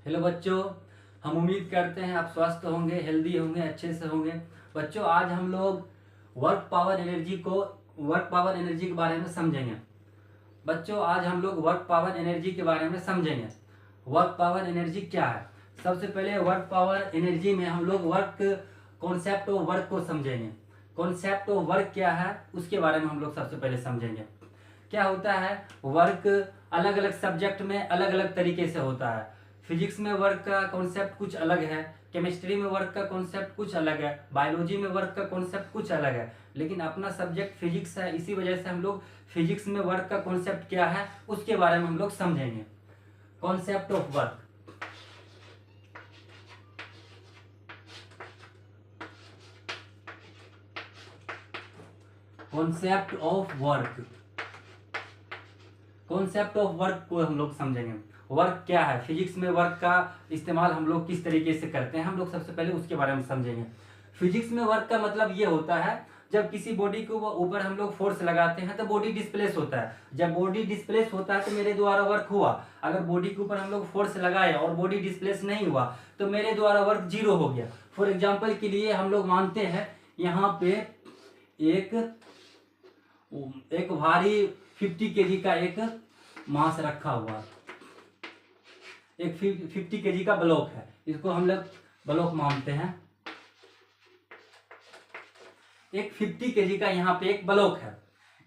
Hello बच्चों, हम उम्मीद करते हैं आप स्वस्थ होंगे, हेल्दी होंगे, अच्छे से होंगे। बच्चों, आज हम लोग वर्क पावर एनर्जी के बारे में समझेंगे। बच्चों, आज हम लोग वर्क पावर एनर्जी के बारे में समझेंगे। वर्क पावर एनर्जी क्या है? सबसे पहले वर्क पावर एनर्जी में हम लोग कॉन्सेप्ट ऑफ वर्क को समझेंगे। कॉन्सेप्ट ऑफ वर्क क्या है उसके बारे में हम लोग सबसे पहले समझेंगे। क्या होता है वर्क? अलग अलग सब्जेक्ट में अलग अलग तरीके से होता है। फिजिक्स में वर्क का कॉन्सेप्ट कुछ अलग है, केमिस्ट्री में वर्क का कॉन्सेप्ट कुछ अलग है, बायोलॉजी में वर्क का कॉन्सेप्ट कुछ अलग है। लेकिन अपना सब्जेक्ट फिजिक्स है, इसी वजह से हम लोग फिजिक्स में वर्क का कॉन्सेप्ट क्या है उसके बारे में हम लोग समझेंगे। Concept of work. Concept of work. Concept of work को हम लोग समझेंगे। वर्क क्या है, फिजिक्स में वर्क का इस्तेमाल हम लोग किस तरीके से करते हैं, हम लोग सबसे पहले उसके बारे में समझेंगे। फिजिक्स में वर्क का मतलब ये होता है, जब किसी बॉडी के ऊपर हम लोग फोर्स लगाते हैं तो बॉडी डिस्प्लेस होता है। जब बॉडी डिस्प्लेस होता है तो मेरे द्वारा वर्क हुआ। अगर बॉडी के ऊपर हम लोग फोर्स लगाए और बॉडी डिस्प्लेस नहीं हुआ तो मेरे द्वारा वर्क जीरो हो गया। फॉर एग्जाम्पल के लिए हम लोग मानते हैं यहाँ पे एक एक भारी 50 केजी का एक मास रखा हुआ, एक 50 केजी का ब्लॉक है, इसको हम लोग ब्लॉक मानते हैं। एक 50 केजी का यहाँ पे एक ब्लॉक है।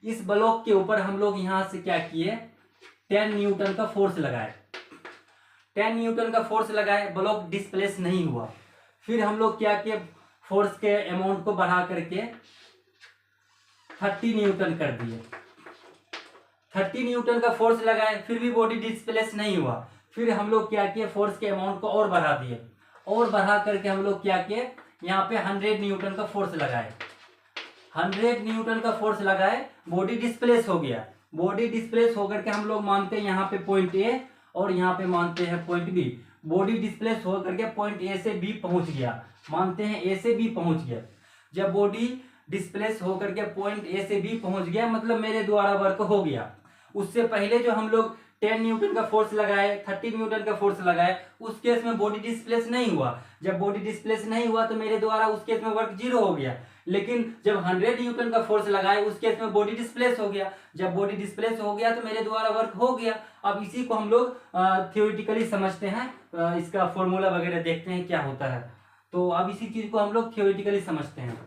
इस ब्लॉक के ऊपर हम लोग यहाँ से क्या किए, 10 न्यूटन का फोर्स लगाए। 10 न्यूटन का फोर्स लगाए, ब्लॉक डिस्प्लेस नहीं हुआ। फिर हम लोग क्या किए, फोर्स के अमाउंट को बढ़ा करके 30 न्यूटन कर दिए। 30 न्यूटन का फोर्स लगाए, फिर भी बॉडी डिस्प्लेस नहीं हुआ। फिर हम लोग क्या किए, फोर्स के अमाउंट को और बढ़ा दिए, और बढ़ा करके हम लोग क्या किए, यहाँ पे 100 न्यूटन का फोर्स लगाए। 100 न्यूटन का फोर्स लगाए, बॉडी डिस्प्लेस हो गया। बॉडी डिस्प्लेस होकर के हम लोग मानते हैं यहाँ पे पॉइंट ए और यहाँ पे मानते हैं पॉइंट बी। बॉडी डिस्प्लेस होकर के पॉइंट ए से बी पहुंच गया, मानते हैं ए से बी पहुंच गया। जब बॉडी डिस्प्लेस होकर के पॉइंट ए से बी पहुंच गया मतलब मेरे द्वारा वर्क हो गया। उससे पहले जो हम लोग 10 न्यूटन का फोर्स लगाए, 30 न्यूटन का फोर्स लगाए, उस केस में बॉडी डिस्प्लेस नहीं हुआ। जब बॉडी डिस्प्लेस नहीं हुआ तो मेरे द्वारा उस केस में वर्क जीरो हो गया। लेकिन जब 100 न्यूटन का फोर्स लगाए उस केस में बॉडी डिस्प्लेस हो गया। जब बॉडी डिस्प्लेस हो गया तो मेरे द्वारा वर्क हो गया। अब इसी को हम लोग थियोरिटिकली समझते हैं, इसका फॉर्मूला वगैरह देखते हैं क्या होता है। तो अब इसी चीज को हम लोग थियोरिटिकली समझते हैं।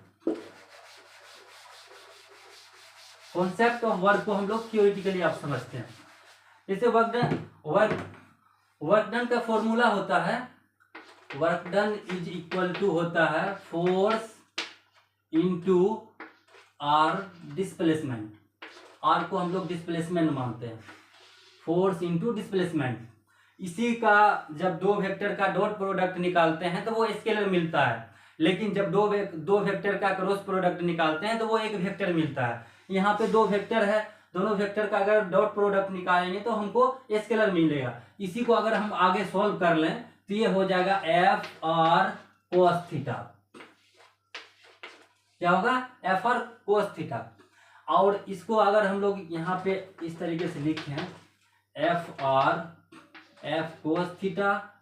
कॉन्सेप्ट ऑफ वर्क को हम लोग थियोरिटिकली आप समझते हैं। जैसे वर्क डन का फॉर्मूला होता है, work done is equal to होता है force into R displacement. R को हम लोग डिस्प्लेसमेंट मानते हैं, फोर्स इंटू डिस्प्लेसमेंट। इसी का जब दो वेक्टर का डॉट प्रोडक्ट निकालते हैं तो वो स्केलर मिलता है, लेकिन जब दो वेक्टर का क्रॉस प्रोडक्ट निकालते हैं तो वो एक वेक्टर मिलता है। यहाँ पे दो वेक्टर है, दोनों वेक्टर का अगर डॉट प्रोडक्ट निकालेंगे तो हमको स्केलर मिलेगा। इसी को अगर हम आगे सॉल्व कर लें तो ये हो जाएगा एफ आर कोस थीटा। क्या होगा, एफ आर कोस थीटा। और इसको अगर हम लोग यहाँ पे इस तरीके से लिखें, F cos theta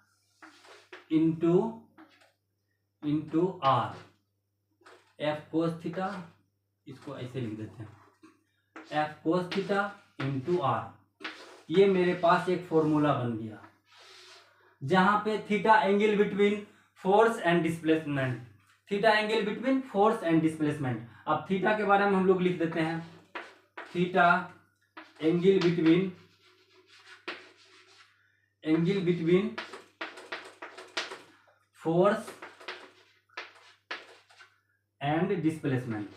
into R, F cos theta, इसको ऐसे लिख देते हैं, F cos theta into R. ये मेरे पास एक फॉर्मूला बन गया जहां पे theta angle between force and displacement, theta angle between force and displacement. अब थीटा के बारे में हम लोग लिख देते हैं, theta angle between force and displacement.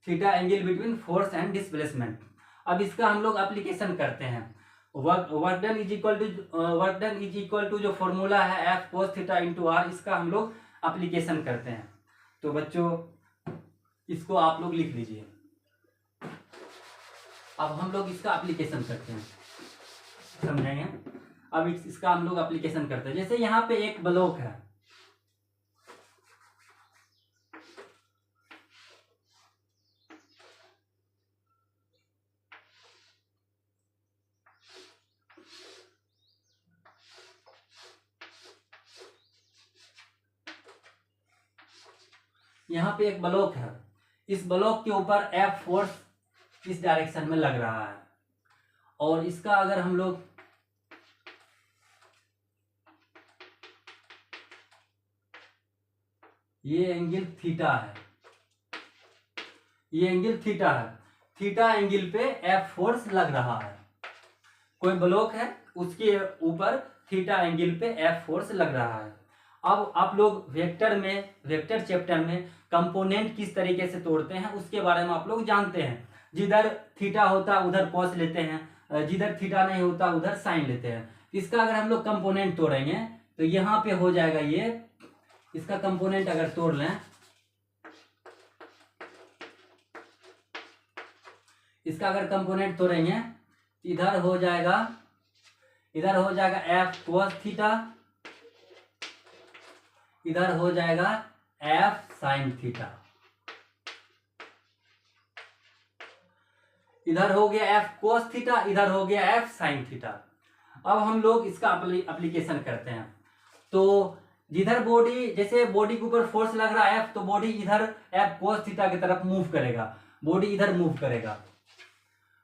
Theta angle between force and displacement. अब इसका हम लोग एप्लीकेशन करते हैं। Work done is equal to जो फॉर्मूला है F cos theta into R, इसका हम लोग एप्लीकेशन करते हैं। तो बच्चों इसको आप लोग लिख लीजिए। अब हम लोग इसका एप्लीकेशन करते हैं, समझेंगे। अब इसका हम लोग एप्लीकेशन करते हैं। जैसे यहाँ पे एक ब्लॉक है, यहाँ पे एक ब्लॉक है, इस ब्लॉक के ऊपर F फोर्स इस डायरेक्शन में लग रहा है, और इसका अगर हम लोग ये एंगल थीटा है, ये एंगल थीटा है, थीटा एंगल पे F फोर्स लग रहा है, कोई ब्लॉक है उसके ऊपर थीटा एंगल पे F फोर्स लग रहा है। अब आप लोग वेक्टर चैप्टर में कंपोनेंट किस तरीके से तोड़ते हैं उसके बारे में आप लोग जानते हैं। जिधर थीटा होता उधर कॉस लेते हैं, जिधर थीटा नहीं होता उधर साइन लेते हैं। इसका अगर हम लोग कंपोनेंट तोड़ेंगे तो यहाँ पे हो जाएगा ये, इसका कंपोनेंट अगर तोड़ लें, इसका अगर कंपोनेंट तोड़ेंगे इधर हो जाएगा F cos थीटा, इधर हो जाएगा F sin थीटा, इधर हो गया F cos थीटा, इधर हो गया F sin थीटा। अब हम लोग इसका एप्लीकेशन करते हैं। तो जिधर बॉडी, जैसे बॉडी के ऊपर फोर्स लग रहा है F, तो बॉडी इधर F cos थीटा की तरफ मूव करेगा, बॉडी इधर मूव करेगा,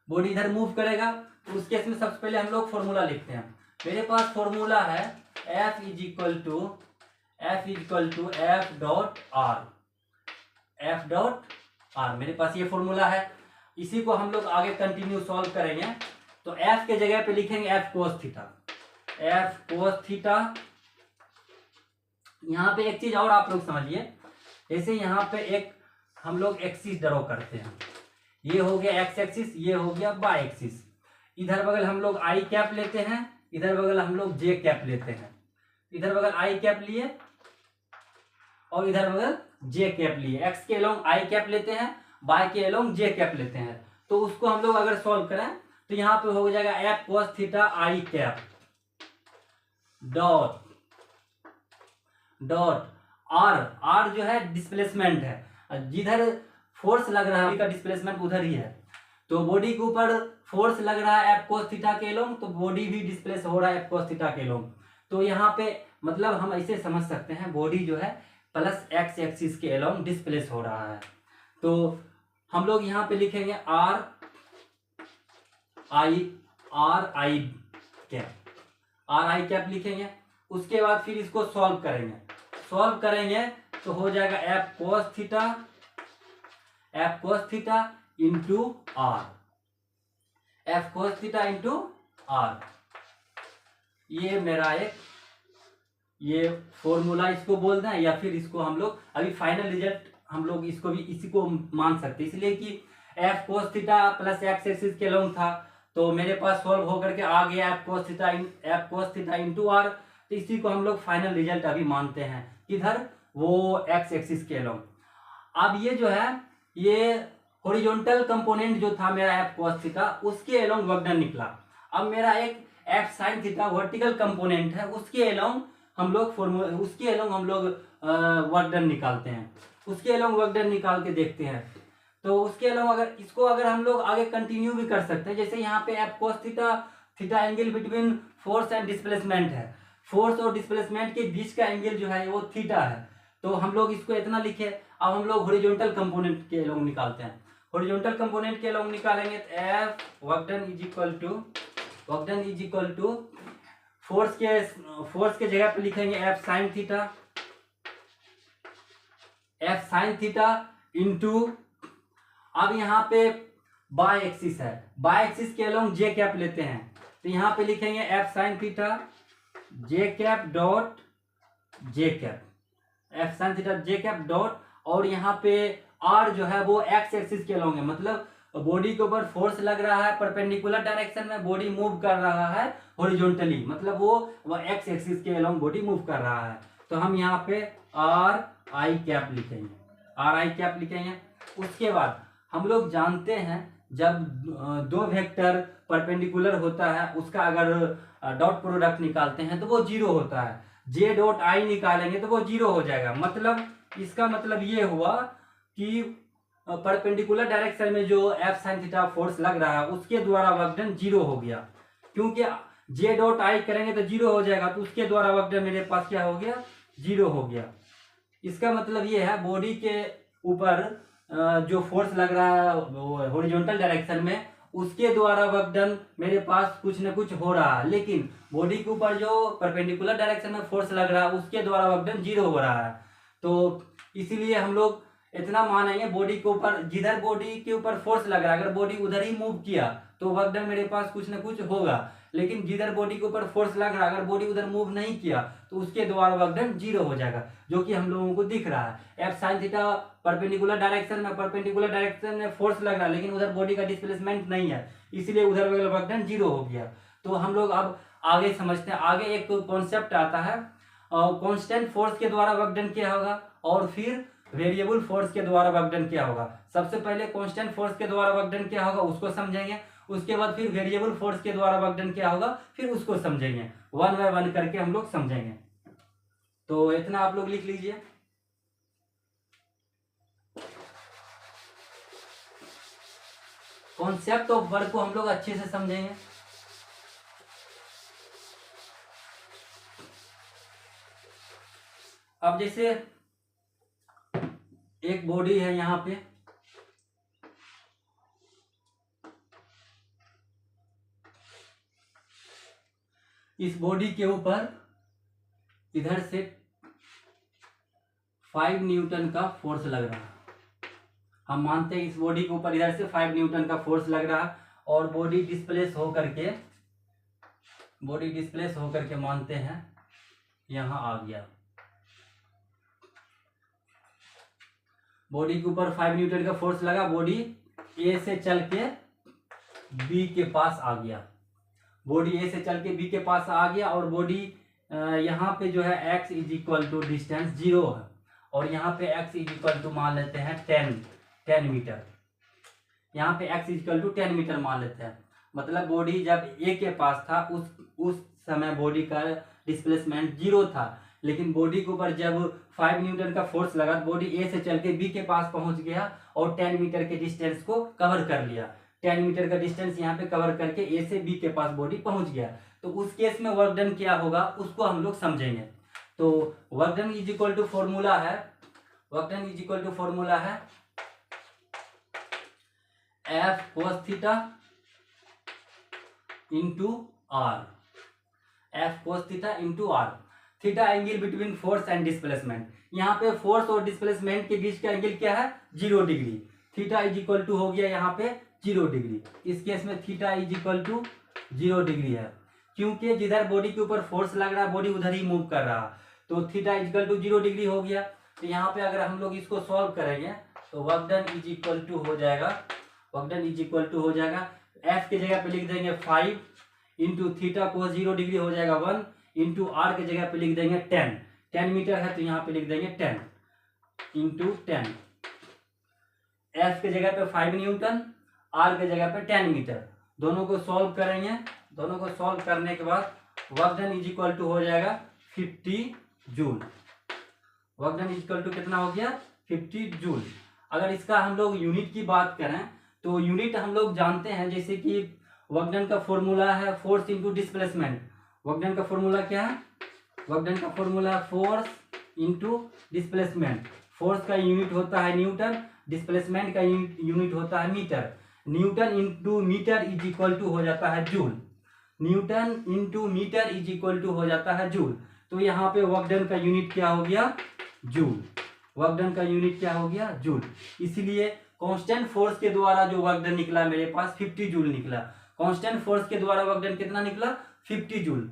बॉडी इधर मूव करेगा। तो उस केस में सबसे पहले हम लोग फॉर्मूला लिखते हैं। मेरे पास फॉर्मूला है F is equal to F dot R, मेरे पास ये फॉर्मूला है। इसी को हम लोग आगे कंटिन्यू सॉल्व करेंगे। तो F के जगह पे लिखेंगे F cos थीटा। यहाँ पे एक चीज और आप लोग समझिए, जैसे यहाँ पे एक हम लोग एक्सिस ड्रॉ करते हैं, ये हो गया x एक्सिस, ये हो गया y एक्सिस। इधर बगल हम लोग i कैप लेते हैं, इधर बगल हम लोग j कैप लेते हैं। इधर बगल i कैप लिए और इधर बगल j कैप लिए। x के अलोंग i कैप लेते हैं, y के अलोंग j कैप लेते हैं। तो उसको हम लोग अगर सॉल्व करें तो यहाँ पे हो जाएगा F cos theta i cap dot R जो है डिस्प्लेसमेंट है, जिधर फोर्स लग रहा है का डिस्प्लेसमेंट उधर ही है। तो बॉडी के ऊपर फोर्स लग रहा है F cos थीटा के अलोंग, तो बॉडी भी डिस्प्लेस हो रहा है F cos थीटा के अलोंग। तो यहाँ पे मतलब हम ऐसे समझ सकते हैं, बॉडी जो है प्लस x एक्सिस के अलोंग डिस्प्लेस हो रहा है। तो हम लोग यहाँ पे लिखेंगे R i कैप लिखेंगे। उसके बाद फिर इसको सॉल्व करेंगे तो हो जाएगा F cos theta into R। ये मेरा एक ये फॉर्मूला इसको बोल दें, या फिर इसको हम लोग अभी फाइनल रिजल्ट हम लोग इसको भी इसी को मान सकते हैं, इसलिए कि F cos theta plus x axis के लॉन्ग था, तो मेरे पास सॉल्व होकर के आ गया F cos theta into R। तो इसी को हम लोग फाइनल रिजल्ट अभी मानते हैं, किधर, वो x एक्सिस के लॉन्ग। अब ये जो है ये हॉरिजॉन्टल कंपोनेंट जो था मेरा F cos थीटा, उसके अलोंग वर्क डन निकला। अब मेरा एक F sin theta vertical component है, उसके अलोंग हम लोग वर्क डन निकालते हैं, उसके अलोंग वर्क डन निकाल के देखते हैं। तो उसके अलावा अगर हम लोग आगे कंटिन्यू भी कर सकते हैं, जैसे यहाँ पे F cos theta angle between force and displacement है, फोर्स और डिस्प्लेसमेंट के बीच का एंगल जो है वो थीटा है। तो हम लोग इसको इतना लिखे। अब हम लोग हॉरिजॉन्टल कंपोनेंट के अलोंग निकालते हैं। हॉरिजॉन्टल कंपोनेंट के अलोंग निकालेंगे तो F work done is equal to force के जगह पे लिखेंगे F sin थीटा इंटू, अब यहाँ पे बाय एक्सिस है, बाय एक्सिस के अलोंग j कैप लेते हैं, तो यहाँ पे लिखेंगे F sin theta j cap dot F sin theta j cap dot, और यहाँ पे R जो है वो x एक्सिस के अलोंग है, मतलब बॉडी के ऊपर फोर्स लग रहा है परपेंडिकुलर डायरेक्शन में, बॉडी मूव कर रहा है हॉरिजॉन्टली, मतलब वो x एक्सिस के अलोंग बॉडी मूव कर रहा है। तो हम यहाँ पे R i कैप लिखेंगे। उसके बाद हम लोग जानते हैं जब दो वेक्टर परपेंडिकुलर होता है उसका अगर डॉट प्रोडक्ट निकालते हैं तो वो जीरो होता है, j डॉट i निकालेंगे तो वो जीरो हो जाएगा। मतलब इसका मतलब ये हुआ कि परपेंडिकुलर डायरेक्शन में जो F sin थीटा फोर्स लग रहा है उसके द्वारा वर्क डन जीरो हो गया, क्योंकि j डॉट i करेंगे तो जीरो हो जाएगा, तो उसके द्वारा वर्क डन मेरे पास क्या हो गया, जीरो हो गया। इसका मतलब ये है बॉडी के ऊपर जो फोर्स लग रहा है हॉरिजॉन्टल डायरेक्शन में, उसके द्वारा वर्क डन मेरे पास कुछ न कुछ हो रहा है, लेकिन बॉडी के ऊपर जो परपेंडिकुलर डायरेक्शन में फोर्स लग रहा है उसके द्वारा वर्क डन 0 हो रहा है। तो इसीलिए हम लोग इतना मानेंगे, बॉडी के ऊपर जिधर बॉडी के ऊपर फोर्स लग रहा है, अगर बॉडी उधर ही मूव किया तो वर्क डन मेरे पास कुछ ना कुछ होगा, लेकिन जिधर बॉडी के ऊपर फोर्स लग रहा है अगर बॉडी उधर मूव नहीं किया तो उसके द्वारा वर्क डन 0 हो जाएगा, जो कि हम लोगों को दिख रहा है। F sine theta perpendicular direction में फोर्स लग रहा है, लेकिन उधर बॉडी का डिस्प्लेसमेंट नहीं है, इसलिए उधर वर्क डन 0 हो गया। तो हम लोग अब आगे समझते हैं। आगे एक कॉन्सेप्ट आता है, कांस्टेंट फोर्स के द्वारा वर्क डन क्या होगा और फिर वेरिएबल फोर्स के द्वारा वर्क डन क्या होगा। सबसे पहले कांस्टेंट फोर्स के द्वारा वर्क डन क्या होगा उसको समझेंगे, उसके बाद फिर वेरिएबल फोर्स के द्वारा वर्क डन क्या होगा फिर उसको समझेंगे, वन बाय वन करके हम लोग समझेंगे। तो इतना आप लोग लिख लीजिए। कॉन्सेप्ट ऑफ वर्क को हम लोग अच्छे से समझेंगे। अब जैसे एक बॉडी है यहां पे, इस बॉडी के ऊपर इधर से 5 न्यूटन का फोर्स लग रहा है। हम मानते हैं इस बॉडी के ऊपर इधर से 5 न्यूटन का फोर्स लग रहा है और बॉडी डिस्प्लेस होकर के मानते हैं यहां आ गया। बॉडी के ऊपर 5 न्यूटन का फोर्स लगा, बॉडी ए से चल के बी के पास आ गया, बॉडी ए से चल के बी के पास आ गया और बॉडी यहाँ पे जो है x is equal to distance 0 है और यहाँ पे x इज इक्वल टू मान लेते हैं 10 मीटर। यहाँ पे x is equal to 10 metre मान लेते हैं। मतलब बॉडी जब ए के पास था उस समय बॉडी का डिस्प्लेसमेंट 0 था, लेकिन बॉडी के ऊपर जब 5 न्यूटन का फोर्स लगा बॉडी ए से चल के बी के पास पहुंच गया और 10 मीटर के डिस्टेंस को कवर कर लिया। 10 मीटर का डिस्टेंस यहाँ पे कवर करके ए से बी के पास बॉडी पहुंच गया। तो उस केस में वर्क डन क्या होगा उसको हम लोग समझेंगे। तो work done is equal to formula है F cos theta into R, F cos theta into R. Theta angle between force and displacement, यहाँ पे फोर्स और डिस्प्लेसमेंट के बीच का एंगल क्या है 0 degree. Theta is equal to हो गया यहाँ पे 0 डिग्री। इस केस में theta is equal to 0 degree है, क्योंकि जिधर बॉडी के ऊपर फोर्स लग रहा है बॉडी उधर ही मूव कर रहा, तो theta is equal to 0 degree हो गया। तो यहाँ पे अगर हम लोग इसको सॉल्व करेंगे तो work done is equal to हो जाएगा, एफ के जगह पे लिख देंगे 5 इंटू थीटा को 0 डिग्री हो जाएगा 1 इंटू आर के जगह पे लिख देंगे 10 मीटर है तो यहाँ पे लिख देंगे 10 इंटू 10। एफ के जगह पे 5 न्यूटन, आर के जगह पे 10 मीटर। दोनों को सॉल्व करेंगे, दोनों को सॉल्व करने के बाद work done is equal to हो जाएगा 50 joule. Work done is equal to कितना हो गया 50 जूल। अगर इसका हम लोग यूनिट की बात करें तो यूनिट हम लोग जानते हैं, जैसे कि वर्क डन का फॉर्मूला है force into displacement. Work done का फॉर्मूला क्या है, वर्क डन का फॉर्मूला है फोर्स इंटू डिस्प्लेसमेंट। फोर्स का यूनिट होता है न्यूटन, डिस्प्लेसमेंट का यूनिट होता है metre. Newton into metre is equal to हो जाता है joule, newton into metre is equal to हो जाता है जूल। तो यहाँ पे वर्क डन का यूनिट क्या हो गया जूल, वर्क डन का यूनिट क्या हो गया जूल। इसलिए कांस्टेंट फोर्स के द्वारा जो वर्क डन निकला मेरे पास 50 जूल निकला। कांस्टेंट फोर्स के द्वारा वर्क डन कितना निकला 50 जूल।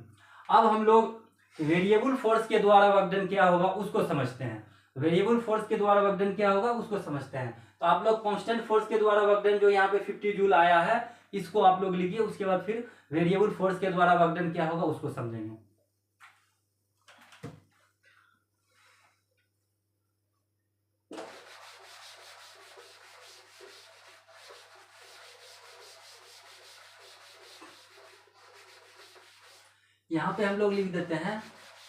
अब हम लोग वेरिएबल फोर्स के द्वारा वर्क डन क्या होगा उसको समझते हैं। वेरिएबल फोर्स के द्वारा वर्क डन क्या होगा उसको समझते हैं। तो आप लोग कांस्टेंट फोर्स के द्वारा वर्क डन जो यहाँ पे 50 जूल आया है इसको आप लोग लिखिए, उसके बाद फिर वेरिएबल फोर्स के द्वारा वर्क डन क्या होगा उसको समझेंगे। यहाँ पे हम लोग लिख देते हैं,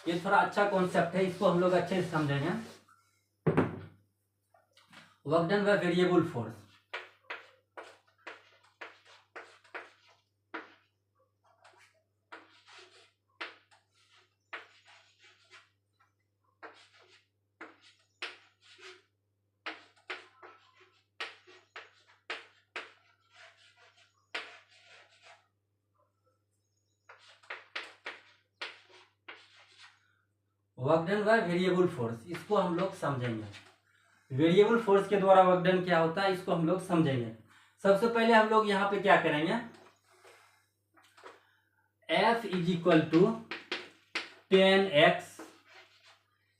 ये थोड़ा अच्छा कॉन्सेप्ट है, इसको हम लोग अच्छे से समझेंगे। Work done by variable force, work done by variable force, इसको हम लोग समझेंगे। वेरिएबल फोर्स के द्वारा वर्क डन क्या होता है, इसको हम लोग समझेंगे। सबसे पहले हम लोग यहाँ पे क्या करेंगे, F is equal to 10x,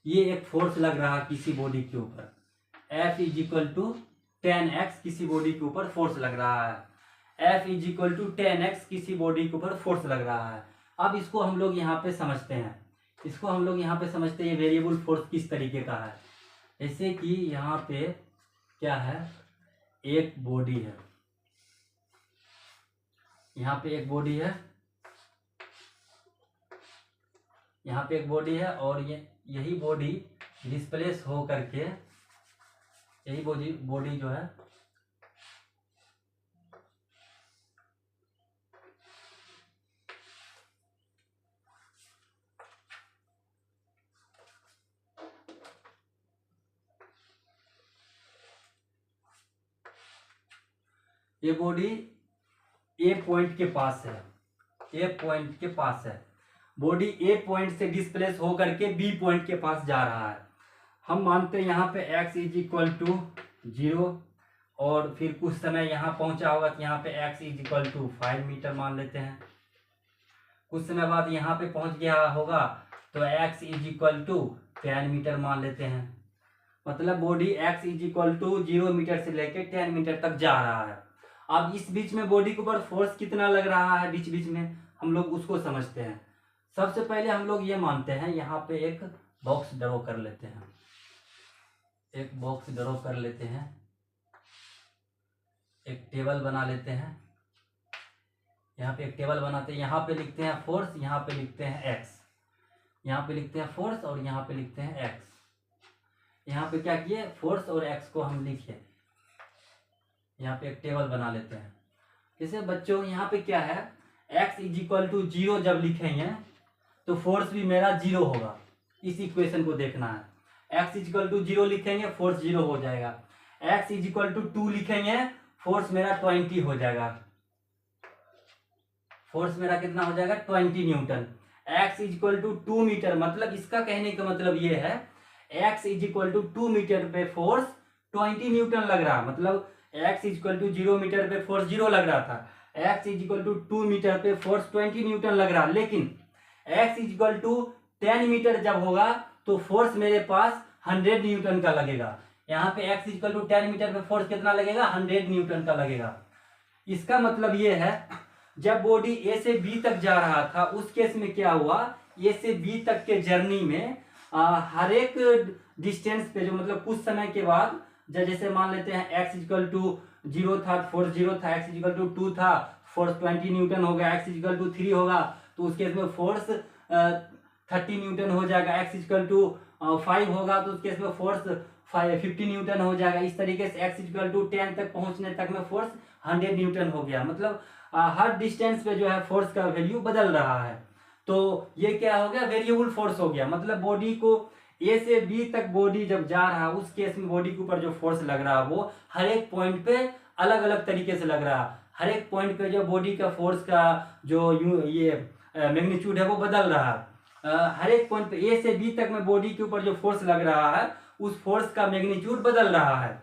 ये एक फोर्स लग रहा है किसी बॉडी के ऊपर। F is equal to 10x, किसी बॉडी के ऊपर फोर्स लग रहा है। F is equal to 10x, किसी बॉडी के ऊपर फोर्स लग रहा है। अब इसको हम लोग यहाँ पे समझते हैं, इसको हम लोग यहाँ पे समझते हैं वेरिएबल फोर्स किस तरीके का है। जैसे कि यहाँ पे क्या है, एक बॉडी है, यहाँ पे एक बॉडी है, यहाँ पे एक बॉडी है, और यही बॉडी डिस्प्लेस हो करके, यही बॉडी जो है ये बॉडी ए पॉइंट के पास है, ए पॉइंट के पास है। बॉडी ए पॉइंट से डिस्प्लेस होकर के बी पॉइंट के पास जा रहा है। हम मानते हैं यहाँ पे x इज इक्वल टू 0, और फिर कुछ समय यहाँ पहुंचा होगा तो यहाँ पे x is equal to 5 metre मान लेते हैं। कुछ समय बाद यहाँ पे पहुंच गया होगा तो x is equal to 10 metre मान लेते हैं। मतलब body x is equal to 0 metre से लेके 10 मीटर तक जा रहा है। अब इस बीच में बॉडी के ऊपर फोर्स कितना लग रहा है, बीच बीच में हम लोग उसको समझते हैं। सबसे पहले हम लोग ये मानते हैं, यहाँ पे एक बॉक्स ड्रॉ कर लेते हैं, एक बॉक्स ड्रॉ कर लेते हैं, एक टेबल बना लेते हैं। यहाँ पे एक टेबल बनाते हैं, यहाँ पे लिखते हैं फोर्स, यहाँ पे लिखते हैं x, यहाँ पे लिखते हैं फोर्स और यहाँ पे लिखते हैं x। यहाँ पे क्या किए, फोर्स और x को हम लिखे, यहाँ पे एक टेबल बना लेते हैं। जैसे बच्चों यहाँ पे क्या है, x इज इक्वल टू 0 जब लिखेंगे तो फोर्स भी मेरा 0 होगा। इस इक्वेशन को देखना है। x इज इक्वल टू 0 लिखेंगे, फोर्स 0 हो जाएगा। x इज इक्वल टू 2 लिखेंगे, फोर्स मेरा 20 हो जाएगा। फोर्स मेरा कितना हो जाएगा, 20 newton. x is equal to 2 metre, मतलब इसका कहने का मतलब ये है x is equal to 2 metre पे फोर्स 20 न्यूटन लग रहा, मतलब x is equal to 0 metre पे फोर्स 0 लग रहा था, x is equal to 2 metre पे फोर्स 20 न्यूटन लग रहा। लेकिन x is equal to 10 metre जब होगा तो फोर्स मेरे पास 100 न्यूटन का लगेगा। यहाँ पे x is equal to 10 metre पे फोर्स कितना लगेगा, 100 न्यूटन का लगेगा। इसका मतलब ये है, जब बॉडी ए से बी तक जा रहा था उस केस में क्या हुआ, ए से बी तक के जर्नी में हर एक डिस्टेंस पे जो मतलब कुछ समय के बाद, जैसे मान लेते हैं x इक्वल टू 0 था, फोर्स 0 था, x इक्वल टू 2 था, फोर्स 20 न्यूटन हो गया, x इक्वल टू 3 होगा तो उस केस में फोर्स 30 न्यूटन हो जाएगा, x इक्वल टू 5 होगा तो उस केस में फोर्स 50 न्यूटन हो जाएगा। इस तरीके से x इक्वल टू 10 तक पहुंचने तक में फोर्स 100 न्यूटन हो गया। मतलब हर डिस्टेंस पे जो है फोर्स का वैल्यू बदल रहा है। तो ये क्या हो गया, वेरिएबल फोर्स हो गया। मतलब बॉडी को ए से बी तक बॉडी जब जा रहा है उस केस में बॉडी के ऊपर जो फोर्स लग रहा है वो हर एक पॉइंट पे अलग अलग तरीके से लग रहा है। हर एक पॉइंट पे जो बॉडी का फोर्स का जो ये मैग्नीट्यूड है वो बदल रहा है। हर एक पॉइंट पे ए से बी तक में बॉडी के ऊपर जो फोर्स लग रहा है उस फोर्स का मैग्नीट्यूड बदल रहा है।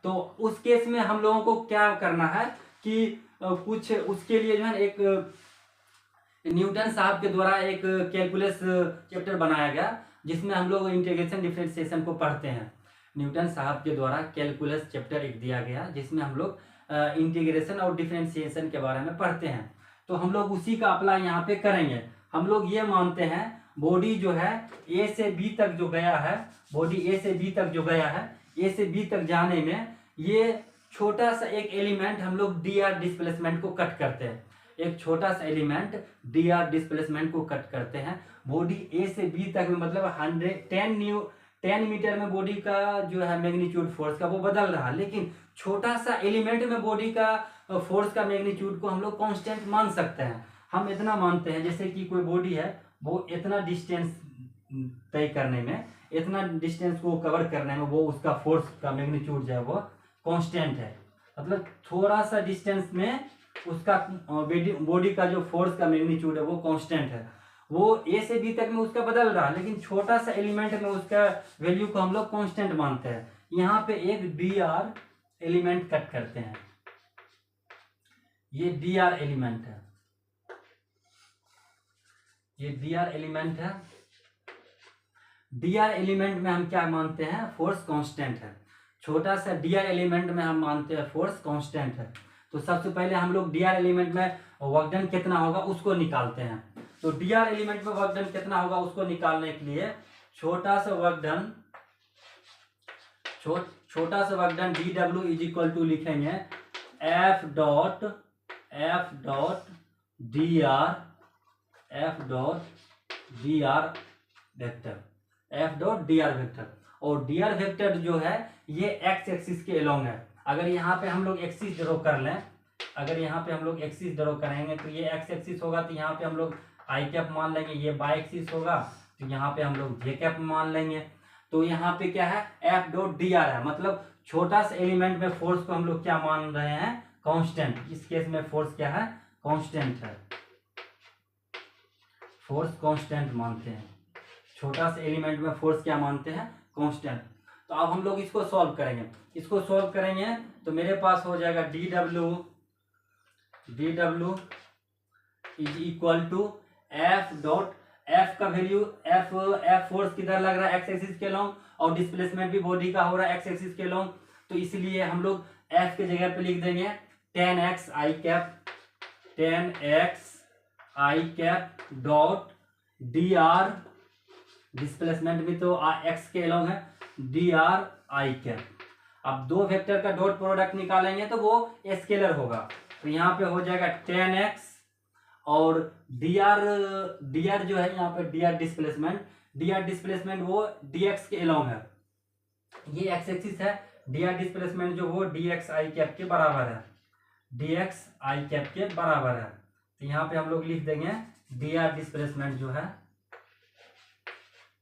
तो उस केस में हम लोगों को क्या करना है कि कुछ उसके लिए जो है एक न्यूटन साहब के द्वारा एक कैलकुलस चैप्टर बनाया गया जिसमें हम लोग इंटीग्रेशन डिफरेंशिएशन को पढ़ते हैं। न्यूटन साहब के द्वारा कैलकुलस चैप्टर एक दिया गया जिसमें हम लोग इंटीग्रेशन और डिफरेंशिएशन के बारे में पढ़ते हैं। तो हम लोग उसी का अप्लाई यहाँ पे करेंगे। हम लोग ये मानते हैं बॉडी जो है ए से बी तक जो गया है, बॉडी ए से बी तक जो गया है, ए से बी तक जाने में ये छोटा सा एक एलिमेंट हम लोग डी आर डिस्प्लेसमेंट को कट करते हैं। एक छोटा सा एलिमेंट डी आर डिस्प्लेसमेंट को कट करते हैं। बॉडी ए से बी तक में मतलब 10 मीटर में बॉडी का जो है मैग्नीट्यूड फोर्स का वो बदल रहा है, लेकिन छोटा सा एलिमेंट में बॉडी का फोर्स का मैग्नीट्यूड को हम लोग कांस्टेंट मान सकते हैं। हम इतना मानते हैं जैसे कि कोई बॉडी है वो इतना डिस्टेंस तय करने में, इतना डिस्टेंस को कवर करने में वो उसका फोर्स का मैग्नीट्यूड जो है वो कांस्टेंट है। मतलब थोड़ा सा डिस्टेंस में उसका बॉडी का जो फोर्स का मैग्नीट्यूड है वो कांस्टेंट है। वो ए से बी तक में उसका बदल रहा है, लेकिन छोटा सा एलिमेंट में उसका वैल्यू को हम लोग कांस्टेंट मानते हैं। यहाँ पे एक डी आर एलिमेंट कट करते हैं, ये डी आर एलिमेंट है, ये डी आर एलिमेंट है। डी आर एलिमेंट में हम क्या मानते हैं, फोर्स कांस्टेंट है। छोटा सा डी आर एलिमेंट में हम मानते हैं फोर्स कांस्टेंट है। तो सबसे पहले हम लोग डी आर एलिमेंट में वर्क डन कितना होगा उसको निकालते हैं। तो डी आर एलिमेंट में वर्क डन कितना होगा उसको निकालने के लिए छोटा सा work done D W is equal to लिखेंगे F dot D R vector. और डी आर वेक्टर जो है ये एक्स एक्सिस के अलोंग है। अगर यहाँ पे हम लोग एक्सिस ड्रॉ कर लें, अगर यहाँ पे हम लोग एक्सिस ड्रॉ करेंगे तो ये एक्स एक्सिस होगा, तो यहाँ पे हम लोग आई कैप मान लेंगे। ये बाई एक्सिस होगा तो यहाँ पे हम लोग जे कैप मान लेंगे। तो यहाँ पे क्या है, एफ डॉट डी आर है, मतलब छोटा सा एलिमेंट में फोर्स को हम लोग क्या मान रहे हैं, कांस्टेंट। इस केस में फोर्स क्या है, कांस्टेंट है, फोर्स कांस्टेंट मानते हैं। छोटा सा एलिमेंट में फोर्स क्या मानते हैं, कांस्टेंट। तो अब हम लोग इसको सॉल्व करेंगे। इसको सॉल्व करेंगे तो मेरे पास हो जाएगा D W is equal to F dot, F का वैल्यू, एफ फोर्स किधर लग रहा है, एक्स एक्सिस के लॉन्ग, और डिस्प्लेसमेंट भी बॉडी का हो रहा है एक्स एक्सिस के लॉन्ग। तो इसलिए हम लोग एफ के जगह पे लिख देंगे 10x I cap dot D R, displacement भी तो एक्स के लॉन्ग है, डी आर आई कैप। अब दो वेक्टर का डॉट प्रोडक्ट निकालेंगे तो वो स्केलर होगा। तो यहाँ पे हो जाएगा 10x और डी आर जो है यहाँ पे डी आर डिस्प्लेसमेंट वो dx के अलोंग है। ये एक्स एक्सिस है, डी आर डिस्प्लेसमेंट जो वो dx आई कैप के बराबर है, dx आई कैप के बराबर है। तो यहाँ पे हम लोग लिख देंगे डी आर डिस्प्लेसमेंट जो है,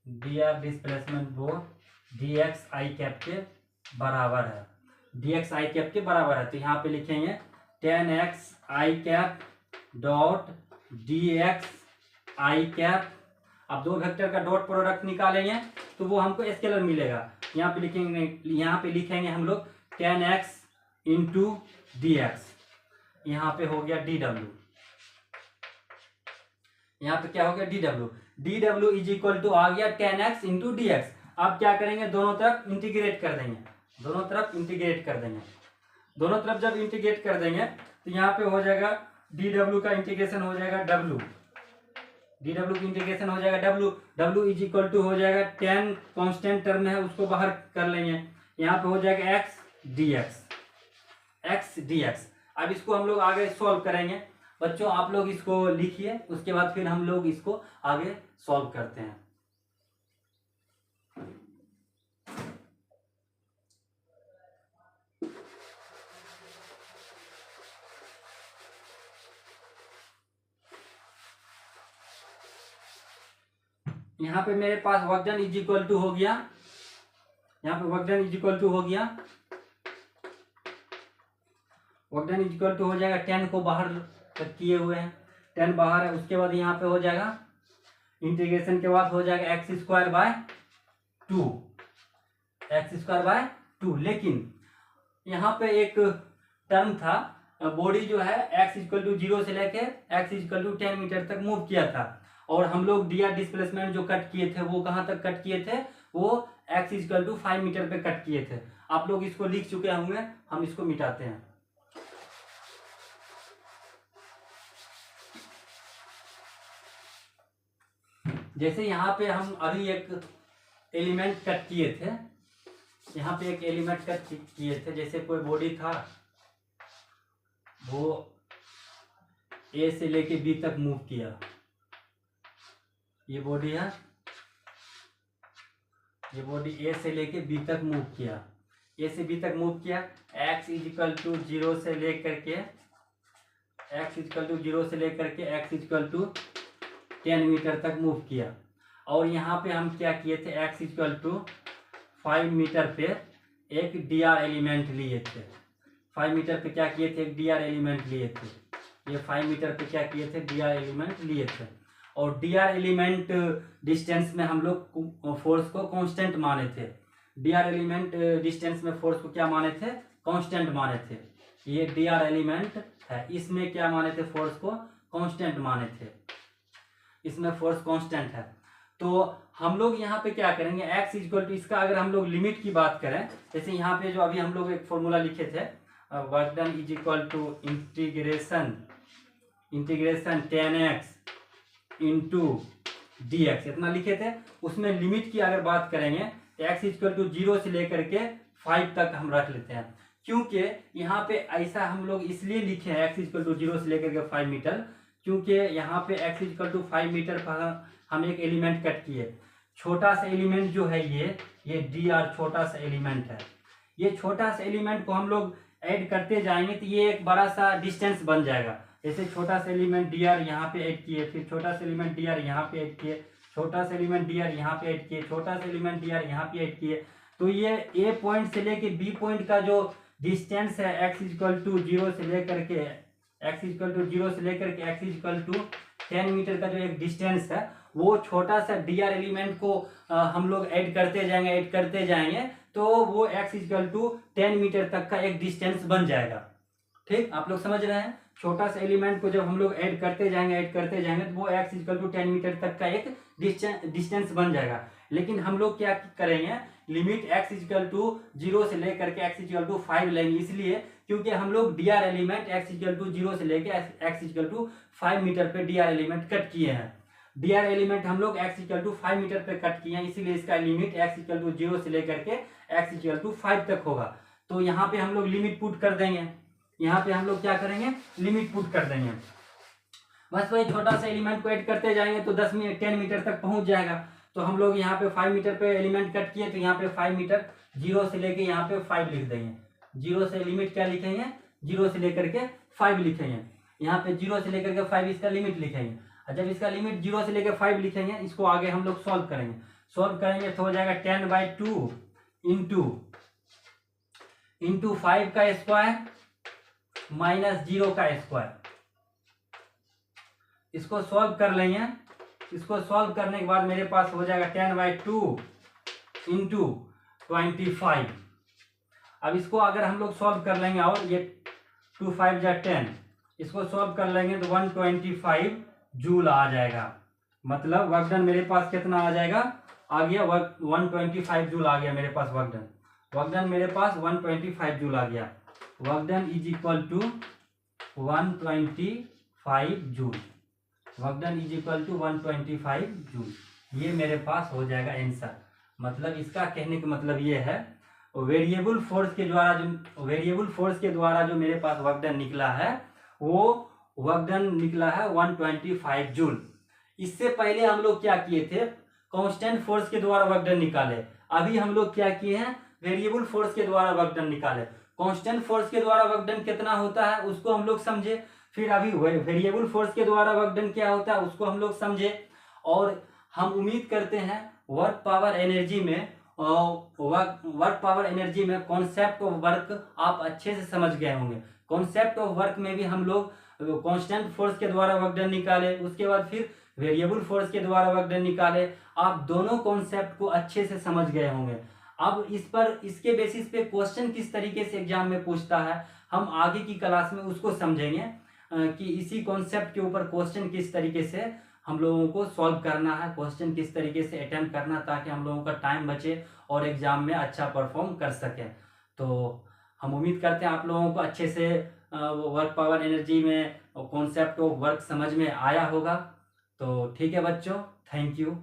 डी आर डिस्प्लेसमेंट वो dx आई कैप के बराबर है, dx आई कैप के बराबर है। तो यहाँ पे लिखेंगे 10x I cap dot dx I cap. अब दो वेक्टर का डॉट प्रोडक्ट निकालेंगे तो वो हमको स्केलर मिलेगा। यहाँ पे लिखेंगे हम लोग 10x इंटू dx। यहाँ पे हो गया dw, यहाँ पे क्या हो गया dw इज इक्वल टू आ गया 10x इंटू dx। अब क्या करेंगे, दोनों तरफ इंटीग्रेट कर देंगे, दोनों तरफ जब इंटीग्रेट कर देंगे तो यहाँ पे हो जाएगा dw का इंटीग्रेशन हो जाएगा w, dw की इंटीग्रेशन हो जाएगा w इज इक्वल टू हो जाएगा 10 कांस्टेंट टर्म है उसको बाहर कर लेंगे। यहाँ पे हो जाएगा x dx। अब इसको हम लोग आगे सॉल्व करेंगे। बच्चों आप लोग इसको लिखिए, उसके बाद फिर हम लोग इसको आगे सॉल्व करते हैं। यहाँ पे मेरे पास work done is equal to हो गया, यहाँ पे work done is equal to हो जाएगा 10 को बाहर किए हुए हैं, 10 बाहर है। उसके बाद यहाँ पे हो जाएगा इंटीग्रेशन के बाद हो जाएगा एक्स स्क्वायर बाय टू। लेकिन यहाँ पे एक टर्म था, बॉडी जो है एक्स इक्वल टू 0 से लेके एक्स इक्वल टू 10 मीटर तक मूव किया था, और हम लोग डी आर डिस्प्लेसमेंट जो कट किए थे वो कहाँ तक कट किए थे, वो एक्स इक्वल टू 5 मीटर पे कट किए थे। आप लोग इसको लिख चुके होंगे, हम इसको मिटाते हैं। जैसे यहाँ पे हम अभी एक एलिमेंट कट किए थे, यहाँ पे एक एलिमेंट कट किए थे, जैसे कोई बॉडी था वो ए से लेके बी तक मूव किया, ये बॉडी है, ये बॉडी ए से लेके बी तक मूव किया, ए से बी तक मूव किया, एक्स इक्वल टू 0 से लेकर के एक्स इक्वल टू 10 मीटर तक मूव किया। और यहाँ पे हम क्या किए थे, एक्स इक्वल टू 5 मीटर पे एक डी आर एलिमेंट लिए थे, 5 मीटर पे क्या किए थे, एक डी आर एलिमेंट लिए थे। ये 5 मीटर पे क्या किए थे, डी आर एलिमेंट लिए थे। और dr एलिमेंट डिस्टेंस में हम लोग फोर्स को कांस्टेंट माने थे। dr एलिमेंट डिस्टेंस में फोर्स को क्या माने थे? कांस्टेंट माने थे। ये dr एलिमेंट है, इसमें क्या माने थे? फोर्स को कांस्टेंट माने थे, इसमें फोर्स कांस्टेंट है। तो हम लोग यहाँ पे क्या करेंगे, x इक्वल टू, इसका अगर हम लोग लिमिट की बात करें, जैसे यहाँ पे जो अभी हम लोग एक फॉर्मूला लिखे थे, work done is equal to integration 10x into dx, इतना लिखे थे। उसमें लिमिट की अगर बात करेंगे तो x इक्वल टू 0 से लेकर के 5 तक हम रख लेते हैं, क्योंकि यहाँ पे ऐसा हम लोग इसलिए लिखे हैं x इक्वल टू 0 से लेकर के 5 मीटर, क्योंकि यहाँ पे x इक्वल टू 5 मीटर पर हम एक एलिमेंट कट किए। छोटा सा एलिमेंट जो है ये dr छोटा सा एलिमेंट है। ये छोटा सा एलिमेंट को हम लोग ऐड करते जाएंगे तो ये एक बड़ा सा डिस्टेंस बन जाएगा। जैसे छोटा सा एलिमेंट dr यहाँ पे ऐड किए, फिर छोटा सा एलिमेंट dr यहाँ पे ऐड किए, छोटा सा एलिमेंट dr यहाँ पे ऐड किए, छोटा सा एलिमेंट dr यहाँ पे ऐड किए, तो ये a पॉइंट से लेके b पॉइंट का जो डिस्टेंस है x इक्वल टू 0 से लेकर के x इक्वल टू 10 मीटर का जो एक डिस्टेंस है, वो छोटा सा dr एलिमेंट को हम लोग ऐड करते जाएंगे तो वो x इक्वल टू 10 मीटर तक का एक डिस्टेंस बन जाएगा। ठीक, आप लोग समझ रहे हैं? छोटा सा एलिमेंट को जब हम लोग ऐड करते जाएंगे तो वो x इक्वल टू 10 मीटर तक का एक डिस्टेंस बन जाएगा। लेकिन हम लोग क्या करेंगे, लिमिट x इक्वल टू 0 से लेकर के x इक्वल टू 5 लेंगे, इसलिए क्योंकि हम लोग dr element x equal to 0 से लेकर x इक्वल टू 5 मीटर पे dr एलिमेंट कट किए हैं। dr एलिमेंट हम लोग x इक्वल टू 5 मीटर पे कट किए हैं, इसीलिए इसका लिमिट x इक्वल टू 0 से लेकर के x इक्वल टू 5 तक होगा। तो यहाँ पे हम लोग लिमिट पुट कर देंगे, यहाँ पे हम लोग क्या करेंगे, लिमिट पुट कर देंगे। बस वही छोटा सा एलिमेंट को ऐड करते जाएंगे तो 10 मीटर तक पहुंच जाएगा। तो हम लोग यहाँ पे 5 मीटर पे एलिमेंट कट किए, तो यहाँ पे 5 मीटर 0 से लेके यहाँ पे 5 लिख देंगे। 0 से लिमिट क्या लिखेंगे, 0 से लेकर के 5 लिखेंगे। यहाँ पे 0 से लेकर के 5 इसका लिमिट लिखेंगे। और जब इसका लिमिट 0 से लेकर 5 लिखेंगे, इसको आगे हम लोग सॉल्व करेंगे तो हो जाएगा 10/2 इंटू 5 का स्क्वायर माइनस 0 का स्क्वायर। इसको सॉल्व कर लेंगे। इसको सॉल्व करने के बाद मेरे पास हो जाएगा 10/2 इंटू 25। अब इसको अगर हम लोग सॉल्व कर लेंगे, और ये 2 5 जा 10, इसको सॉल्व कर लेंगे तो 125 जूल आ जाएगा। मतलब वर्क डन मेरे पास कितना आ जाएगा, आ गया 125 जूल आ गया मेरे पास वर्क डन मेरे पास 125 जूल आ गया। Work done is equal to 125 joule. Work done is equal to 125 joule. ये मेरे पास हो जाएगा आंसर। मतलब इसका कहने का मतलब ये है, वेरिएबल फोर्स के द्वारा जो मेरे पास वर्क डन निकला है, वो वर्क डन निकला है 125 जूल। इससे पहले हम लोग क्या किए थे, कांस्टेंट फोर्स के द्वारा वर्क डन निकाले। अभी हम लोग क्या किए हैं, वेरिएबल फोर्स के द्वारा वर्क डन निकाले। कांस्टेंट फोर्स के द्वारा वर्क डन कितना होता है उसको हम लोग समझे, फिर अभी वेरिएबल फोर्स के द्वारा वर्क डन क्या होता है उसको हम लोग समझे। और हम उम्मीद करते हैं वर्क पावर एनर्जी में कॉन्सेप्ट ऑफ वर्क आप अच्छे से समझ गए होंगे। कॉन्सेप्ट ऑफ वर्क में भी हम लोग कांस्टेंट फोर्स के द्वारा वर्क डन निकाले, उसके बाद फिर वेरिएबल फोर्स के द्वारा वर्क डन निकाले। आप दोनों कॉन्सेप्ट को अच्छे से समझ गए होंगे। अब इसके बेसिस पे क्वेश्चन किस तरीके से एग्जाम में पूछता है, हम आगे की क्लास में उसको समझेंगे कि इसी कॉन्सेप्ट के ऊपर क्वेश्चन किस तरीके से हम लोगों को सॉल्व करना है, क्वेश्चन किस तरीके से अटेम्प्ट करना, ताकि हम लोगों का टाइम बचे और एग्जाम में अच्छा परफॉर्म कर सकें। तो हम उम्मीद करते हैं आप लोगों को अच्छे से वर्क पावर एनर्जी में कॉन्सेप्ट ऑफ वर्क समझ में आया होगा। तो ठीक है बच्चों, थैंक यू।